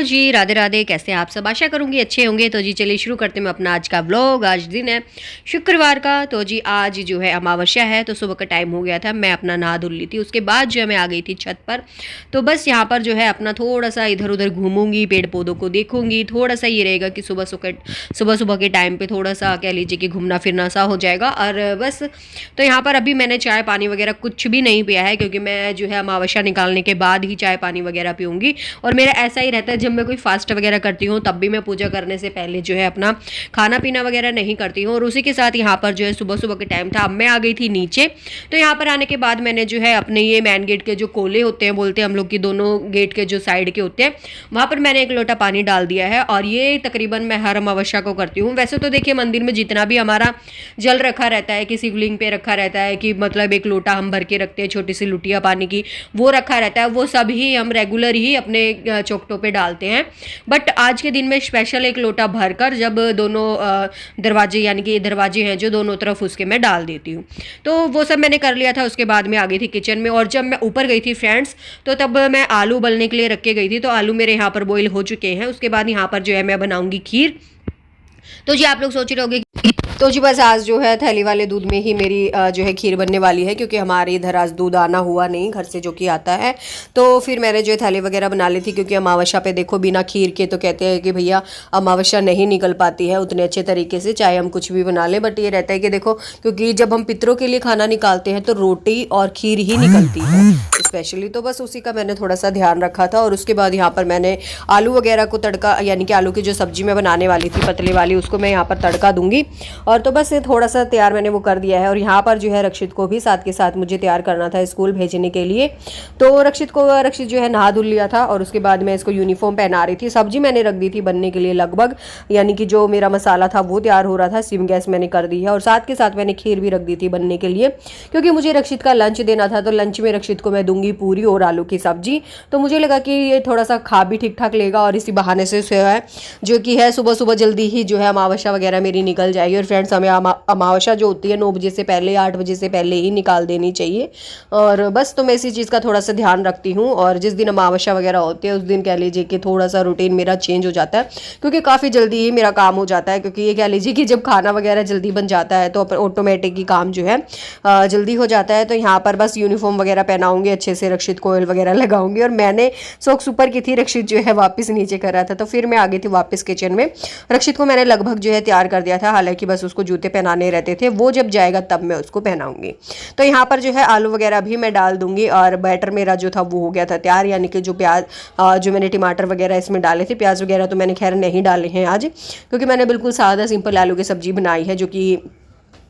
Hello जी, राधे राधे। कैसे हैं आप सब? आशा करूंगी अच्छे होंगे। तो जी चलिए शुरू करते हैं अपना आज का व्लॉग। आज दिन है शुक्रवार का। तो जी आज जो है अमावस्या है, तो सुबह का टाइम हो गया था। मैं अपना नहा धुल ली थी, उसके बाद जो है मैं आ गई थी छत पर। तो बस यहाँ पर जो है अपना थोड़ा सा इधर उधर घूमूंगी, पेड़ पौधों को देखूंगी। थोड़ा सा ये रहेगा कि सुबह सुबह के टाइम पे थोड़ा सा कह लीजिए कि घूमना फिरना सा हो जाएगा। और बस तो यहाँ पर अभी मैंने चाय पानी वगैरह कुछ भी नहीं पिया है, क्योंकि मैं जो है अमावस्या निकालने के बाद ही चाय पानी वगैरह पीऊँगी। और मेरा ऐसा ही रहता है, जब मैं कोई फास्ट वगैरह करती हूँ तब भी मैं पूजा करने से पहले जो है अपना खाना पीना वगैरह नहीं करती हूँ। और उसी के साथ यहाँ पर जो है सुबह सुबह के टाइम था, अब मैं आ गई थी नीचे। तो यहाँ पर आने के बाद मैंने जो है अपने ये मेन गेट के जो कोले होते हैं, बोलते हैं हम लोग की, दोनों गेट के जो साइड के होते हैं, वहाँ पर मैंने एक लोटा पानी डाल दिया है। और ये तकरीबन मैं हर अमावस्या को करती हूँ। वैसे तो देखिए मंदिर में जितना भी हमारा जल रखा रहता है, कि शिवलिंग पे रखा रहता है, कि मतलब एक लोटा हम भर के रखते हैं, छोटी सी लुटिया पानी की, वो रखा रहता है, वो सब ही हम रेगुलर ही अपने चौकटों पे डालते हैं। बट आज के दिन में स्पेशल एक लोटा भरकर, जब दोनों दरवाजे यानी कि दरवाजे हैं जो दोनों तरफ, उसके मैं डाल देती हूँ। तो वो सब मैंने कर लिया था। उसके बाद मैं आ गई थी किचन में। और जब मैं ऊपर गई थी फ्रेंड्स, तो तब मैं आलू उबलने के लिए रख के गई थी। तो आलू मेरे यहाँ पर बॉईल हो चुके हैं। उसके बाद यहाँ पर जो है मैं बनाऊंगी खीर। तो जी आप लोग सोच रहे होंगे, तो जी बस आज जो है थैली वाले दूध में ही मेरी जो है खीर बनने वाली है, क्योंकि हमारे इधर आज दूध आना हुआ नहीं घर से जो कि आता है। तो फिर मैंने जो है थैली वगैरह बना ली थी, क्योंकि अमावस्या पे देखो बिना खीर के तो कहते हैं कि भैया अमावस्या नहीं निकल पाती है उतने अच्छे तरीके से, चाहे हम कुछ भी बना लें। बट ये रहता है कि देखो, क्योंकि जब हम पितरों के लिए खाना निकालते हैं तो रोटी और खीर ही निकलती है स्पेशली। तो बस उसी का मैंने थोड़ा सा ध्यान रखा था। और उसके बाद यहाँ पर मैंने आलू वगैरह को तड़का, यानी कि आलू की जो सब्जी मैं बनाने वाली थी पतले वाली, उसको मैं यहाँ पर तड़का दूंगी। और तो बस थोड़ा सा तैयार मैंने वो कर दिया है। और यहाँ पर जो है रक्षित को भी साथ के साथ मुझे तैयार करना था स्कूल भेजने के लिए। तो रक्षित जो है नहा धुल लिया था। और उसके बाद मैं इसको यूनिफॉर्म पहना रही थी। सब्जी मैंने रख दी थी बनने के लिए लगभग, यानी कि जो मेरा मसाला था वो तैयार हो रहा था, सिम गैस मैंने कर दी है। और साथ के साथ मैंने खीर भी रख दी थी बनने के लिए, क्योंकि मुझे रक्षित का लंच देना था। तो लंच में रक्षित को मैं दूंगी पूरी और आलू की सब्जी। तो मुझे लगा कि ये थोड़ा सा खा भी ठीक ठाक लेगा, और इसी बहाने से है जो कि है सुबह सुबह जल्दी ही जो है अमावस्या वगैरह मेरी निकल जाएगी। और फ्रेंड्स, हमें अमावस्या जो होती है 9 बजे से पहले, 8 बजे से पहले ही निकाल देनी चाहिए। और बस तो मैं इसी चीज़ का थोड़ा सा ध्यान रखती हूँ। और जिस दिन अमावस्या वगैरह होती है उस दिन कह लीजिए कि थोड़ा सा रूटीन मेरा चेंज हो जाता है, क्योंकि काफ़ी जल्दी ही मेरा काम हो जाता है। क्योंकि ये कह लीजिए कि जब खाना वगैरह जल्दी बन जाता है तो ऑटोमेटिक ही काम जो है जल्दी हो जाता है। तो यहाँ पर बस यूनिफॉर्म वगैरह पहनाऊंगी अच्छे से, रक्षित को ऑयल वगैरह लगाऊंगी। और मैंने सॉक्स ऊपर की थी, रक्षित जो है वापस नीचे कर रहा था। तो फिर मैं आ गई थी वापस किचन में। रक्षित को मैंने लगभग जो है तैयार कर दिया था, हालांकि बस उसको जूते पहनाने रहते थे, वो जब जाएगा तब मैं उसको पहनाऊंगी। तो यहाँ पर जो है आलू वगैरह भी मैं डाल दूंगी। और बैटर मेरा जो था वो हो गया था तैयार, यानी कि जो प्याज जो मैंने टमाटर वगैरह इसमें डाले थे, प्याज वगैरह तो मैंने खैर नहीं डाले हैं आज, क्योंकि मैंने बिल्कुल सादा सिंपल आलू की सब्जी बनाई है, जो कि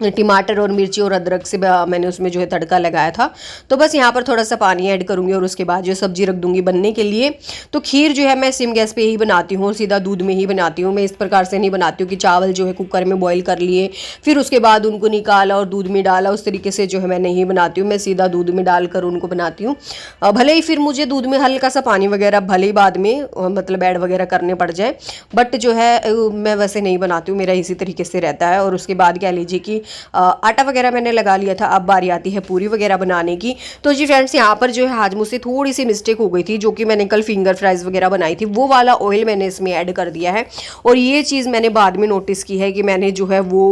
टमाटर और मिर्ची और अदरक से मैंने उसमें जो है तड़का लगाया था। तो बस यहाँ पर थोड़ा सा पानी ऐड करूँगी और उसके बाद जो सब्जी रख दूँगी बनने के लिए। तो खीर जो है मैं सिम गैस पे ही बनाती हूँ, सीधा दूध में ही बनाती हूँ। मैं इस प्रकार से नहीं बनाती हूँ कि चावल जो है कुकर में बॉईल कर लिए, फिर उसके बाद उनको निकाला और दूध में डाला, उस तरीके से जो है मैं नहीं बनाती हूँ। मैं सीधा दूध में डालकर उनको बनाती हूँ। भले ही फिर मुझे दूध में हल्का सा पानी वगैरह भले ही बाद में मतलब ऐड वगैरह करने पड़ जाए, बट जो है मैं वैसे नहीं बनाती हूँ, मेरा इसी तरीके से रहता है। और उसके बाद कह लीजिए कि आटा वगैरह मैंने लगा लिया था। अब बारी आती है पूरी वगैरह बनाने की। तो जी फ्रेंड्स, यहाँ पर जो है आज मुझसे थोड़ी सी मिस्टेक हो गई थी, जो कि मैंने कल फिंगर फ्राइज वगैरह बनाई थी, वो वाला ऑयल मैंने इसमें ऐड कर दिया है। और ये चीज़ मैंने बाद में नोटिस की है कि मैंने जो है वो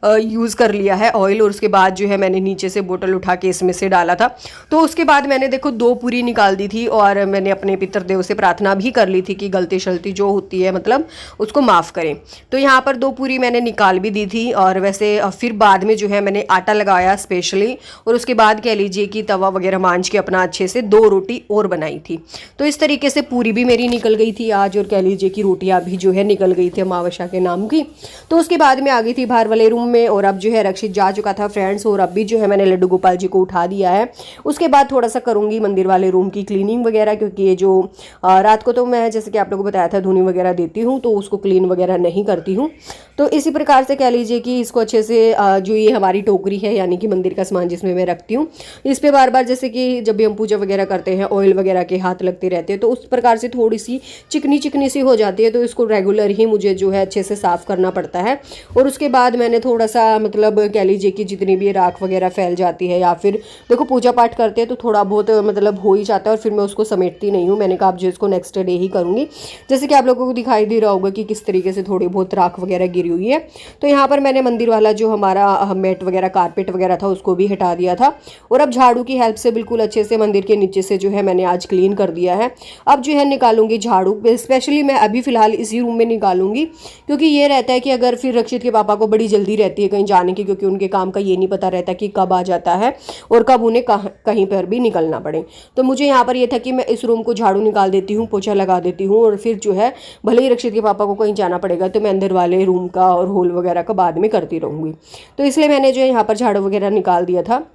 यूज़ कर लिया है ऑयल। और उसके बाद जो है मैंने नीचे से बोतल उठा के इसमें से डाला था। तो उसके बाद मैंने देखो 2 पूरी निकाल दी थी। और मैंने अपने पितृदेव से प्रार्थना भी कर ली थी कि गलती शलती जो होती है मतलब उसको माफ़ करें। तो यहाँ पर 2 पूरी मैंने निकाल भी दी थी। और वैसे फिर बाद में जो है मैंने आटा लगाया स्पेशली। और उसके बाद कह लीजिए कि तवा वगैरह मांझ के अपना अच्छे से 2 रोटी और बनाई थी। तो इस तरीके से पूरी भी मेरी निकल गई थी आज। और कह लीजिए कि रोटियां भी जो है निकल गई थी अमावस्या के नाम की। तो उसके बाद में आ गई थी बाहर वाले रूम में। और अब जो है रक्षित जा चुका था फ्रेंड्स। और अब भी जो है मैंने लड्डू गोपाल जी को उठा दिया है। उसके बाद थोड़ा सा करूंगी मंदिर वाले रूम की क्लीनिंग वगैरह, क्योंकि ये जो रात को तो मैं जैसे कि आप लोगों को बताया था धुनी वगैरह देती हूँ, तो उसको क्लीन वगैरह नहीं करती हूँ। तो इसी प्रकार से कह लीजिए कि इसको अच्छे से जो ये हमारी टोकरी है यानी कि मंदिर का सामान जिसमें मैं रखती हूँ, इस पर बार बार जैसे कि जब भी हम पूजा वगैरह करते हैं ऑयल वगैरह के हाथ लगते रहते हैं तो उस प्रकार से थोड़ी सी चिकनी चिकनी सी हो जाती है। तो इसको रेगुलर ही मुझे जो है अच्छे से साफ़ करना पड़ता है। और उसके बाद मैंने थोड़ा सा मतलब कह लीजिए कि जितनी भी राख वगैरह फैल जाती है या फिर देखो पूजा पाठ करते हैं तो थोड़ा बहुत मतलब हो ही जाता है और फिर मैं उसको समेटती नहीं हूँ। मैंने कहा अब जो इसको नेक्स्ट डे ही करूँगी। जैसे कि आप लोगों को दिखाई दे रहा होगा कि किस तरीके से थोड़ी बहुत राख वगैरह गिरी हुई है। तो यहाँ पर मैंने मंदिर वाला जो हमारा मैट वगैरह कारपेट वगैरह था उसको भी हटा दिया था और अब झाड़ू की हेल्प से बिल्कुल अच्छे से मंदिर के नीचे से जो है मैंने आज क्लीन कर दिया है। अब जो है निकालूंगी झाड़ू, स्पेशली मैं अभी फ़िलहाल इसी रूम में निकालूंगी क्योंकि ये रहता है कि अगर फिर रक्षित के पापा को बड़ी जल्दी रहती है कहीं जाने की, क्योंकि उनके काम का ये नहीं पता रहता कि कब आ जाता है और कब उन्हें कहीं पर भी निकलना पड़े। तो मुझे यहाँ पर यह था कि मैं इस रूम को झाड़ू निकाल देती हूँ, पोछा लगा देती हूँ और फिर जो है भले ही रक्षित के पापा को कहीं जाना पड़ेगा तो मैं अंदर वाले रूम का और हॉल वगैरह का बाद में करती रहूँगी। तो इसलिए मैंने जो है यहाँ पर झाड़ू वगैरह निकाल दिया था।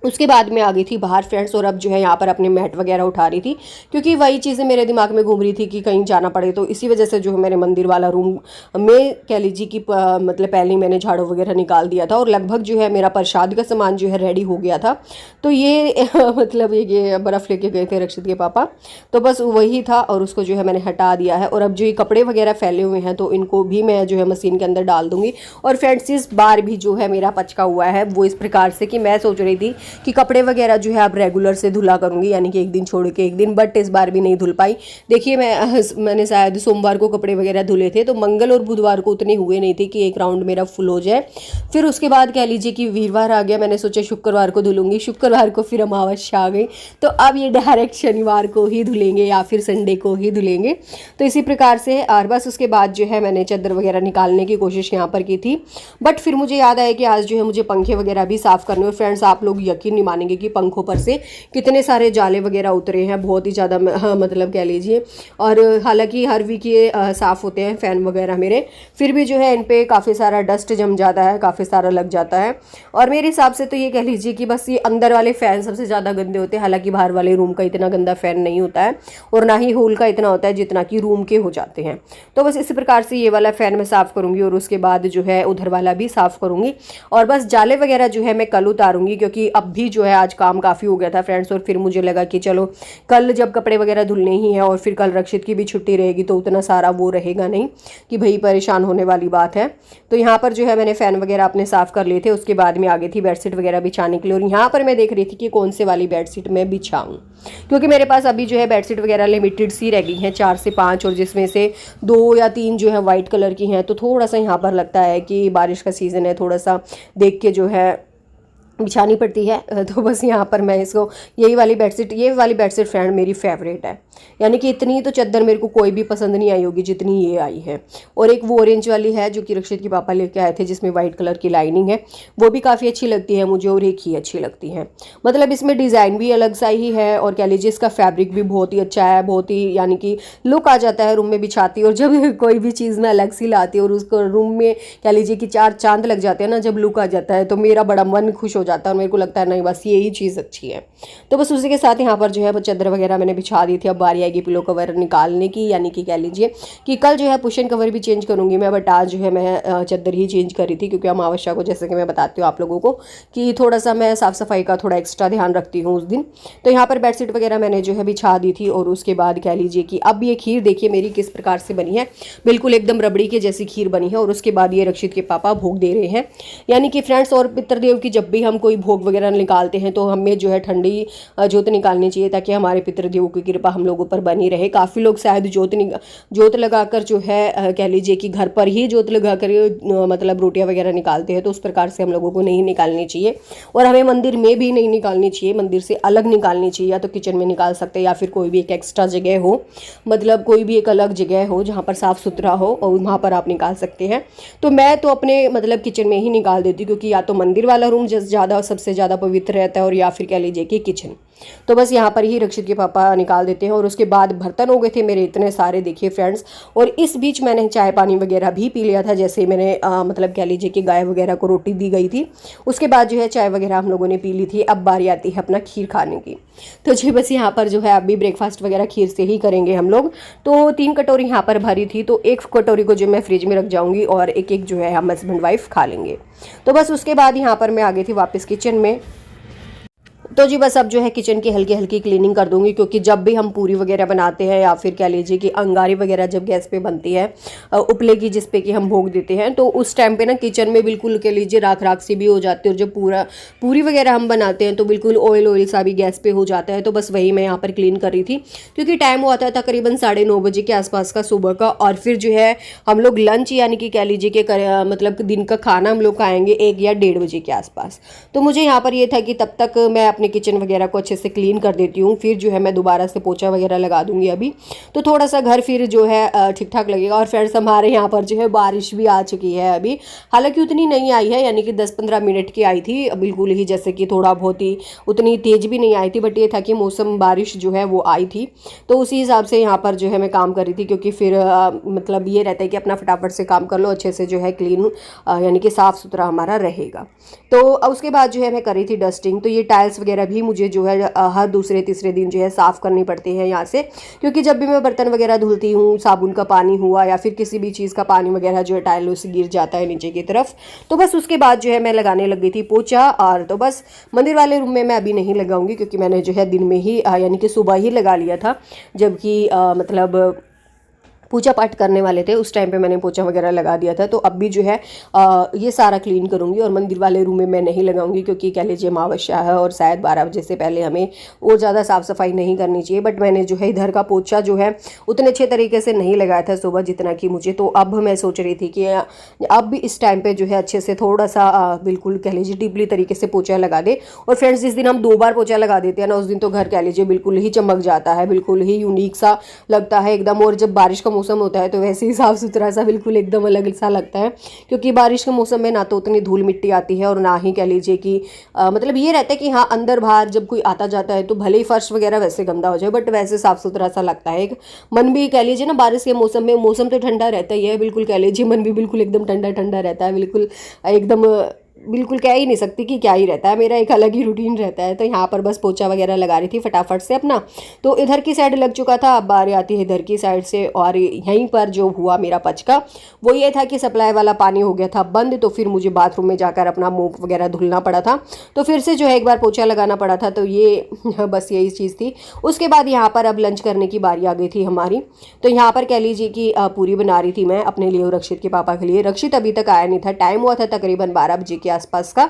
उसके बाद मैं आ गई थी बाहर फ्रेंड्स और अब जो है यहाँ पर अपने मैट वगैरह उठा रही थी क्योंकि वही चीज़ें मेरे दिमाग में घूम रही थी कि कहीं जाना पड़े। तो इसी वजह से जो है मेरे मंदिर वाला रूम में कह लीजिए कि मतलब पहले ही मैंने झाड़ू वगैरह निकाल दिया था और लगभग जो है मेरा प्रसाद का सामान जो है रेडी हो गया था। तो ये मतलब ये बर्फ़ लेके गए थे रक्षित के पापा, तो बस वही था और उसको जो है मैंने हटा दिया है। और अब जो ये कपड़े वगैरह फैले हुए हैं तो इनको भी मैं जो है मशीन के अंदर डाल दूँगी। और फ्रेंड्स इस बार भी जो है मेरा पचका हुआ है वो इस प्रकार से कि मैं सोच रही थी कि कपड़े वगैरह जो है अब रेगुलर से धुला करूँगी यानी कि एक दिन छोड़ के एक दिन, बट इस बार भी नहीं धुल पाई। देखिए मैंने शायद सोमवार को कपड़े वगैरह धुले थे तो मंगल और बुधवार को उतने हुए नहीं थे कि एक राउंड मेरा फुल हो जाए। फिर उसके बाद कह लीजिए कि वीरवार आ गया, मैंने सोचा शुक्रवार को धुलूंगी, शुक्रवार को फिर अमावस्या आ गई तो अब ये डायरेक्ट शनिवार को ही धुलेंगे या फिर संडे को ही धुलेंगे। तो इसी प्रकार से और बस उसके बाद जो है मैंने चादर वगैरह निकालने की कोशिश यहाँ पर की थी। बट फिर मुझे याद आया कि आज जो है मुझे पंखे वगैरह भी साफ़ करने। और फ्रेंड्स आप लोग यकीन नहीं मानेंगे कि पंखों पर से कितने सारे जाले वगैरह उतरे हैं, बहुत ही ज़्यादा मतलब कह लीजिए। और हालांकि हर वीक ये साफ़ होते हैं फ़ैन वगैरह मेरे, फिर भी जो है इन पे काफ़ी सारा डस्ट जम जाता है, काफ़ी सारा लग जाता है। और मेरे हिसाब से तो ये कह लीजिए कि बस ये अंदर वाले फ़ैन सबसे ज़्यादा गंदे होते हैं। हालांकि बाहर वाले रूम का इतना गंदा फ़ैन नहीं होता है और ना ही हॉल का इतना होता है जितना कि रूम के हो जाते हैं। तो बस इसी प्रकार से ये वाला फ़ैन मैं साफ़ करूँगी और उसके बाद जो है उधर वाला भी साफ़ करूँगी। और बस जाले वगैरह जो है मैं कल उतारूँगी क्योंकि अब भी जो है आज काम काफ़ी हो गया था फ्रेंड्स। और फिर मुझे लगा कि चलो कल जब कपड़े वगैरह धुलने ही हैं और फिर कल रक्षित की भी छुट्टी रहेगी तो उतना सारा वो रहेगा नहीं कि भाई परेशान होने वाली बात है। तो यहाँ पर जो है मैंने फ़ैन वगैरह अपने साफ़ कर लिए थे। उसके बाद में आ गई थी बेडशीट वगैरह बिछाने के लिए और यहाँ पर मैं देख रही थी कि कौन से वाली बेडशीट मैं बिछाऊँ क्योंकि मेरे पास अभी जो है बेडशीट वगैरह लिमिटेड सी रह गई हैं, 4 से 5, और जिसमें से 2 या 3 जो है वाइट कलर की हैं। तो थोड़ा सा यहाँ पर लगता है कि बारिश का सीज़न है, थोड़ा सा देख के जो है बिछानी पड़ती है। तो बस यहाँ पर मैं इसको ये वाली बेडशीट फ्रेंड मेरी फेवरेट है, यानी कि इतनी तो चादर मेरे को कोई भी पसंद नहीं आई होगी जितनी ये आई है। और एक वो ऑरेंज वाली है जो कि रक्षित के पापा लेके आए थे जिसमें वाइट कलर की लाइनिंग है, वो भी काफ़ी अच्छी लगती है मुझे और एक ही अच्छी लगती है। मतलब इसमें डिज़ाइन भी अलग सा ही है और कह लीजिए इसका फैब्रिक भी बहुत ही अच्छा है, बहुत ही यानी कि लुक आ जाता है रूम में बिछाती। और जब कोई भी चीज़ मैं अलग सी लाती और उसको रूम में कह लीजिए कि 4 चांद लग जाते हैं ना, जब लुक आ जाता है तो मेरा बड़ा मन खुश हो जाता है और मेरे को लगता है नहीं बस यही चीज़ अच्छी है। तो बस उसी के साथ यहाँ पर जो है चादर वगैरह मैंने बिछा दी थी। अब बारी आएगी पिलो कवर निकालने की, यानी कि कह लीजिए कि कल जो है कुशन कवर भी चेंज करूँगी मैं, बट आज जो है मैं चादर ही चेंज करी थी क्योंकि अमावस्या को जैसे कि मैं बताती हूँ आप लोगों को कि थोड़ा सा मैं साफ़ सफाई का थोड़ा एक्स्ट्रा ध्यान रखती हूँ उस दिन। तो यहाँ पर बेडशीट वगैरह मैंने जो है बिछा दी थी और उसके बाद कह लीजिए कि अब ये खीर देखिए मेरी किस प्रकार से बनी है, बिल्कुल एकदम रबड़ी के जैसी खीर बनी है। और उसके बाद ये रक्षित के पापा भोग दे रहे हैं, यानी कि फ्रेंड्स। और पितृदेव की जब भी हम कोई भोग वगैरह निकालते हैं तो हमें जो है ठंडी जोत निकालनी चाहिए ताकि हमारे पितृदेव की कृपा हम लोगों पर बनी रहे। काफ़ी लोग शायद जोत लगाकर जो है कह लीजिए कि घर पर ही जोत लगाकर मतलब रोटियां वगैरह निकालते हैं, तो उस प्रकार से हम लोगों को नहीं निकालनी चाहिए और हमें मंदिर में भी नहीं निकालनी चाहिए, मंदिर से अलग निकालनी चाहिए। या तो किचन में निकाल सकते हैं या फिर कोई भी एक एक्स्ट्रा जगह हो, मतलब कोई भी एक अलग जगह हो जहाँ पर साफ़ सुथरा हो और वहाँ पर आप निकाल सकते हैं। तो मैं तो अपने मतलब किचन में ही निकाल देती हूँ क्योंकि या तो मंदिर वाला रूम ज़्यादा सबसे ज़्यादा पवित्र रहता है और या फिर कह लीजिए कि किचन। तो बस यहाँ पर ही रक्षित के पापा निकाल देते हैं। और उसके बाद बर्तन हो गए थे मेरे इतने सारे, देखिए फ्रेंड्स। और इस बीच मैंने चाय पानी वगैरह भी पी लिया था, जैसे मैंने मतलब कह लीजिए कि गाय वगैरह को रोटी दी गई थी, उसके बाद जो है चाय वगैरह हम लोगों ने पी ली थी। अब बारी आती है अपना खीर खाने की। तो जी बस यहाँ पर जो है अभी ब्रेकफास्ट वगैरह खीर से ही करेंगे हम लोग। तो 3 कटोरी यहाँ पर भरी थी, तो 1 कटोरी को जो मैं फ्रिज में रख जाऊंगी और एक एक जो है हम हस्बैंड वाइफ खा लेंगे। तो बस उसके बाद यहाँ पर मैं आ गई थी वापस किचन में। तो जी बस अब जो है किचन की हल्की हल्की क्लीनिंग कर दूंगी, क्योंकि जब भी हम पूरी वगैरह बनाते हैं या फिर कह लीजिए कि अंगारी वगैरह जब गैस पे बनती है उपले की, जिस पे कि हम भोग देते हैं, तो उस टाइम पे ना किचन में बिल्कुल कह लीजिए राख राख सी भी हो जाती है। और जब पूरी वगैरह हम बनाते हैं तो बिल्कुल ऑयल सा भी गैस पे हो जाता है। तो बस वही मैं यहाँ पर क्लीन कर रही थी, क्योंकि टाइम हुआ था तकरीबन 9:30 बजे के आसपास का सुबह का। और फिर जो है हम लोग लंच यानी कि कह लीजिए कि मतलब दिन का खाना हम लोग खाएंगे 1 या 1:30 बजे के आसपास। तो मुझे यहाँ पर ये था कि तब तक मैं अपने किचन वगैरह को अच्छे से क्लीन कर देती हूँ, फिर जो है मैं दोबारा से पोछा वगैरह लगा दूंगी अभी, तो थोड़ा सा घर फिर जो है ठीक ठाक लगेगा। और फ्रेंड्स हमारे यहाँ पर जो है बारिश भी आ चुकी है अभी, हालांकि उतनी नहीं आई है, यानी कि 10-15 मिनट की आई थी बिल्कुल ही, जैसे कि थोड़ा बहुत ही, उतनी तेज भी नहीं आई थी, बट ये था कि मौसम बारिश जो है वो आई थी। तो उसी हिसाब से यहाँ पर जो है मैं काम कर रही थी, क्योंकि फिर मतलब ये रहता है कि अपना फटाफट से काम कर लो, अच्छे से जो है क्लीन यानी कि साफ़ सुथरा हमारा रहेगा। तो उसके बाद जो है मैं कर रही थी डस्टिंग। तो ये टाइल्स वगैरह भी मुझे जो है हर दूसरे तीसरे दिन जो है साफ़ करनी पड़ती है यहाँ से, क्योंकि जब भी मैं बर्तन वगैरह धुलती हूँ, साबुन का पानी हुआ या फिर किसी भी चीज़ का पानी वगैरह जो है टाइलों से गिर जाता है नीचे की तरफ। तो बस उसके बाद जो है मैं लगाने लग गई थी पोछा। और तो बस मंदिर वाले रूम में मैं अभी नहीं लगाऊंगी, क्योंकि मैंने जो है दिन में ही यानी कि सुबह ही लगा लिया था, जबकि मतलब पूजा पाठ करने वाले थे उस टाइम पे मैंने पोछा वगैरह लगा दिया था। तो अब भी जो है ये सारा क्लीन करूँगी। और मंदिर वाले रूम में मैं नहीं लगाऊंगी, क्योंकि कह लीजिए अमावस्या है और शायद 12 बजे से पहले हमें और ज़्यादा साफ़ सफाई नहीं करनी चाहिए। बट मैंने जो है इधर का पोछा जो है उतने अच्छे तरीके से नहीं लगाया था सुबह जितना कि मुझे। तो अब मैं सोच रही थी कि अब भी इस टाइम पर जो है अच्छे से थोड़ा सा बिल्कुल कह लीजिए डीपली तरीके से पोछा लगा दे। और फ्रेंड्स जिस दिन हम 2 बार पोछा लगा देते हैं ना, उस दिन तो घर कह लीजिए बिल्कुल ही चमक जाता है, बिल्कुल ही यूनिक सा लगता है एकदम। और जब बारिश का मौसम होता है तो वैसे ही साफ़ सुथरा सा बिल्कुल एकदम अलग सा लगता है, क्योंकि बारिश के मौसम में ना तो उतनी धूल मिट्टी आती है और ना ही कह लीजिए कि मतलब ये रहता है कि हाँ अंदर बाहर जब कोई आता जाता है तो भले ही फर्श वगैरह वैसे गंदा हो जाए, बट वैसे साफ़ सुथरा सा लगता है। एक मन भी कह लीजिए ना, बारिश के मौसम में मौसम तो ठंडा रहता ही है, बिल्कुल कह लीजिए मन भी बिल्कुल एकदम ठंडा ठंडा रहता है, बिल्कुल एकदम बिल्कुल कह ही नहीं सकती कि क्या ही रहता है, मेरा एक अलग ही रूटीन रहता है। तो यहाँ पर बस पोछा वगैरह लगा रही थी फटाफट से अपना। तो इधर की साइड लग चुका था, अब बारी आती है इधर की साइड से। और यहीं पर जो हुआ मेरा पचका वो ये था कि सप्लाई वाला पानी हो गया था बंद, तो फिर मुझे बाथरूम में जाकर अपना मुँह वगैरह धुलना पड़ा था। तो फिर से जो है एक बार पोछा लगाना पड़ा था। तो ये बस यही चीज़ थी। उसके बाद यहाँ पर अब लंच करने की बारी आ गई थी हमारी। तो यहाँ पर कह लीजिए कि पूरी बना रही थी मैं अपने लिए और रक्षित के पापा के लिए। रक्षित अभी तक आया नहीं था, टाइम हुआ था तकरीबन 12 बजे के आसपास का,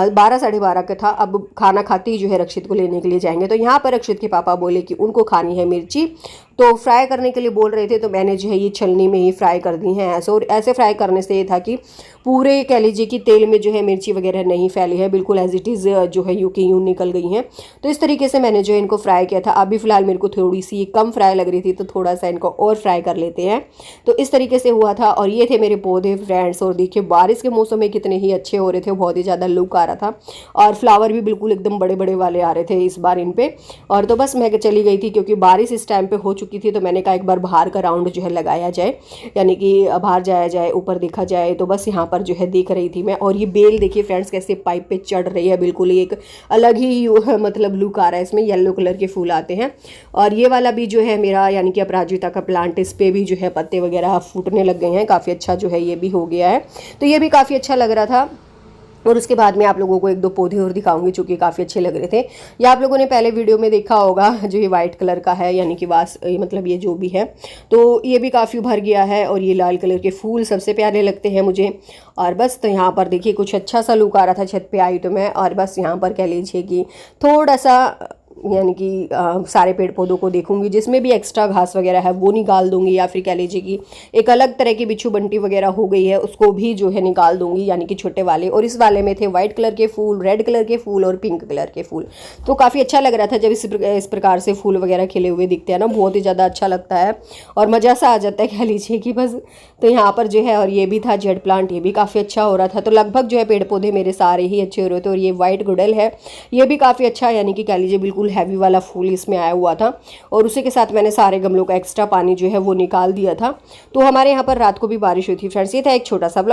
12 साढ़े 12 का था। अब खाना खाते ही जो है रक्षित को लेने के लिए जाएंगे। तो यहाँ पर रक्षित के पापा बोले कि उनको खानी है मिर्ची, तो फ्राई करने के लिए बोल रहे थे। तो मैंने जो है ये छलनी में ही फ्राई कर दी हैं ऐसे। और ऐसे फ्राई करने से ये था कि पूरे कह लीजिए कि तेल में जो है मिर्ची वगैरह नहीं फैली है, बिल्कुल एज इट इज़ जो है यूं की यूं निकल गई हैं। तो इस तरीके से मैंने जो है इनको फ्राई किया था। अभी फ़िलहाल मेरे को थोड़ी सी कम फ्राई लग रही थी, तो थोड़ा सा इनको और फ्राई कर लेते हैं। तो इस तरीके से हुआ था। और ये थे मेरे पौधे फ्रेंड्स। और देखिए बारिश के मौसम में कितने ही अच्छे हो रहे थे, बहुत ही ज़्यादा लुक आ रहा था। और फ्लावर भी बिल्कुल एकदम बड़े बड़े वाले आ रहे थे इस बार इन पे। और तो बस मैं चली गई थी, क्योंकि बारिश इस टाइम पे हो चुकी थी। तो मैंने कहा एक बार बाहर का राउंड जो है लगाया जाए, यानी कि बाहर जाया जाए, ऊपर देखा जाए। तो बस यहाँ पर जो है देख रही थी मैं। और ये बेल देखिए फ्रेंड्स कैसे पाइप पे चढ़ रही है, बिल्कुल एक अलग ही मतलब लुक आ रहा है इसमें, येलो कलर के फूल आते हैं। और ये वाला भी जो है मेरा यानी कि अपराजिता का प्लांट, इस पे भी जो है पत्ते वगैरह फूटने लग गए हैं, काफ़ी अच्छा जो है ये भी हो गया है। तो ये भी काफ़ी अच्छा लग रहा था। और उसके बाद में आप लोगों को 1-2 पौधे और दिखाऊंगी जो कि काफ़ी अच्छे लग रहे थे। ये आप लोगों ने पहले वीडियो में देखा होगा, जो ये वाइट कलर का है यानी कि वास मतलब ये जो भी है, तो ये भी काफ़ी भर गया है। और ये लाल कलर के फूल सबसे प्यारे लगते हैं मुझे। और बस तो यहाँ पर देखिए कुछ अच्छा सा लुक आ रहा था छत पे आई तो मैं। और बस यहाँ पर कह लीजिए कि थोड़ा सा यानी कि सारे पेड़ पौधों को देखूंगी, जिसमें भी एक्स्ट्रा घास वगैरह है वो निकाल दूंगी, या फिर कह लीजिए कि एक अलग तरह की बिच्छू बंटी वगैरह हो गई है उसको भी जो है निकाल दूंगी, यानी कि छोटे वाले। और इस वाले में थे वाइट कलर के फूल, रेड कलर के फूल और पिंक कलर के फूल। तो काफ़ी अच्छा लग रहा था जब इस प्रकार से फूल वगैरह खिले हुए दिखते हैं ना, बहुत ही ज़्यादा अच्छा लगता है और मज़ा सा आ जाता है कह लीजिए कि बस। तो यहाँ पर जो है, और ये भी था जेड प्लांट, ये भी काफ़ी अच्छा हो रहा था। तो लगभग जो है पेड़ पौधे मेरे सारे ही अच्छे हो रहे थे। और ये वाइट गुड़ल है, ये भी काफ़ी अच्छा यानी कि कह लीजिए बिल्कुल हैवी वाला फूल इसमें आया हुआ था और उसी के साथ मैंने सारे गमलों का एक्स्ट्रा पानी जो है वो निकाल दिया था। तो हमारे यहाँ पर रात को भी बारिश हुई थी फ्रेंड्स। ये था एक छोटा सा ब्लॉग।